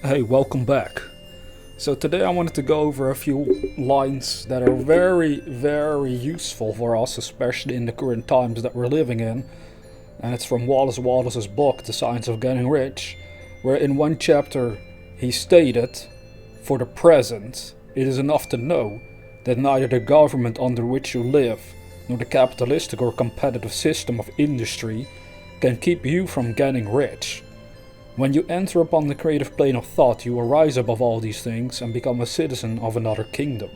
Hey, welcome back. So today I wanted to go over a few lines that are very, very useful for us, especially in the current times that we're living in. And it's from Wallace Wattles' book, The Science of Getting Rich, where in one chapter he stated, "For the present, it is enough to know that neither the government under which you live, nor the capitalistic or competitive system of industry can keep you from getting rich. When you enter upon the creative plane of thought, you will rise above all these things and become a citizen of another kingdom."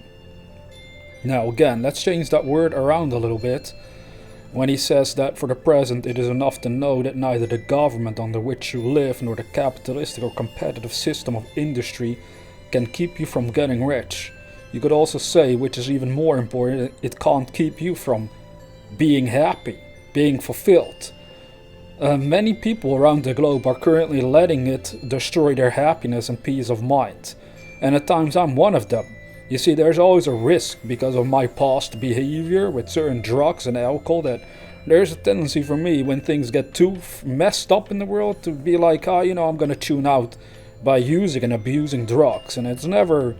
Now, again, let's change that word around a little bit. When he says that for the present it is enough to know that neither the government under which you live nor the capitalistic or competitive system of industry can keep you from getting rich. You could also say, which is even more important, it can't keep you from being happy, being fulfilled. Many people around the globe are currently letting it destroy their happiness and peace of mind. And at times I'm one of them. You see, there's always a risk because of my past behavior with certain drugs and alcohol that there's a tendency for me when things get too messed up in the world to be like, I'm gonna tune out by using and abusing drugs. And it's never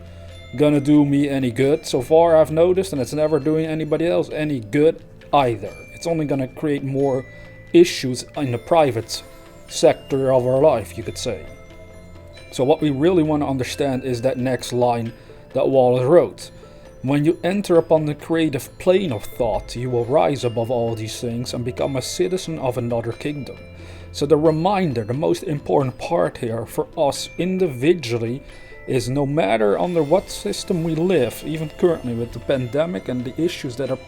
gonna do me any good so far, I've noticed, and it's never doing anybody else any good either. It's only gonna create more issues in the private sector of our life, you could say. So what we really want to understand is that next line that Wallace wrote. When you enter upon the creative plane of thought, you will rise above all these things and become a citizen of another kingdom. So the reminder, the most important part here for us individually is no matter under what system we live, even currently with the pandemic and the issues that are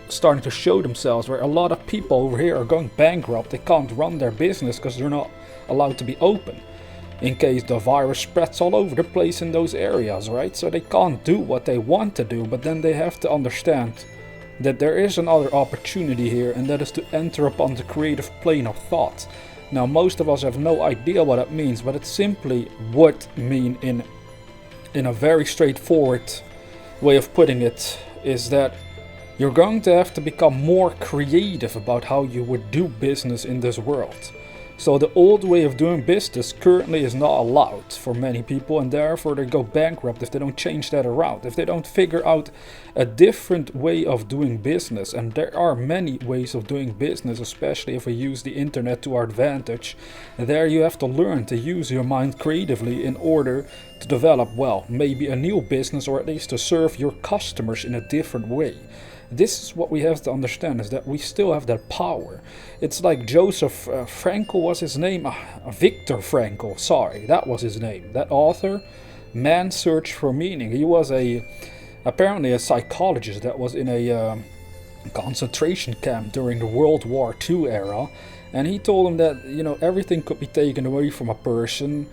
starting to show themselves, where a lot of people over here are going bankrupt. They can't run their business because they're not allowed to be open in case the virus spreads all over the place in those areas, right? So they can't do what they want to do, but then they have to understand that there is another opportunity here, and that is to enter upon the creative plane of thought. Now, most of us have no idea what it means, but it simply would mean, in a very straightforward way of putting it, is that you're going to have to become more creative about how you would do business in this world. So the old way of doing business currently is not allowed for many people, and therefore they go bankrupt if they don't change that around, if they don't figure out a different way of doing business. And there are many ways of doing business, especially if we use the internet to our advantage. And there you have to learn to use your mind creatively in order to develop, maybe a new business, or at least to serve your customers in a different way. This is what we have to understand, is that we still have that power. It's like Joseph Frankl was his name, Viktor Frankl, sorry, that was his name. That author, Man's Search for Meaning. He was apparently a psychologist that was in a concentration camp during the World War II era. And he told him that, everything could be taken away from a person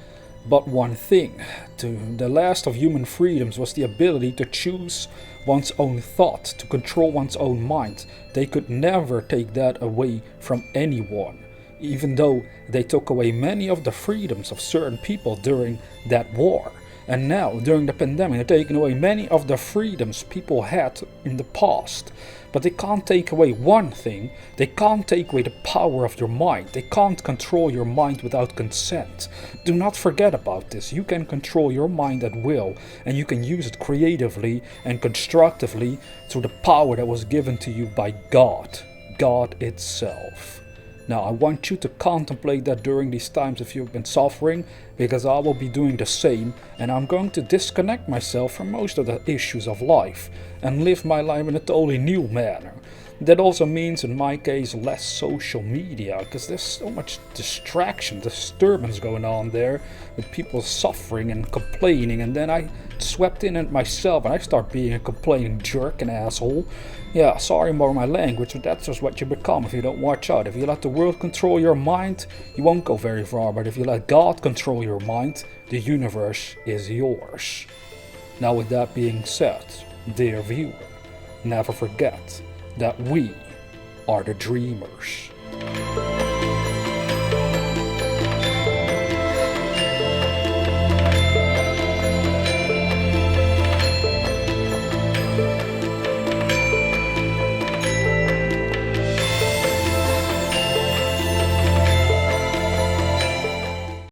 but one thing. The last of human freedoms was the ability to choose one's own thought, to control one's own mind. They could never take that away from anyone, even though they took away many of the freedoms of certain people during that war. And now, during the pandemic, they're taking away many of the freedoms people had in the past. But they can't take away one thing. They can't take away the power of your mind. They can't control your mind without consent. Do not forget about this. You can control your mind at will, and you can use it creatively and constructively through the power that was given to you by God itself. Now, I want you to contemplate that during these times if you've been suffering, because I will be doing the same, and I'm going to disconnect myself from most of the issues of life and live my life in a totally new manner. That also means, in my case, less social media, because there's so much disturbance going on there, with people suffering and complaining, and then I swept in it myself and I start being a complaining jerk and asshole. Yeah, sorry for my language, but that's just what you become if you don't watch out. If you let the world control your mind, you won't go very far, but if you let God control your mind, the universe is yours. Now, with that being said, dear viewer, never forget that we are the dreamers.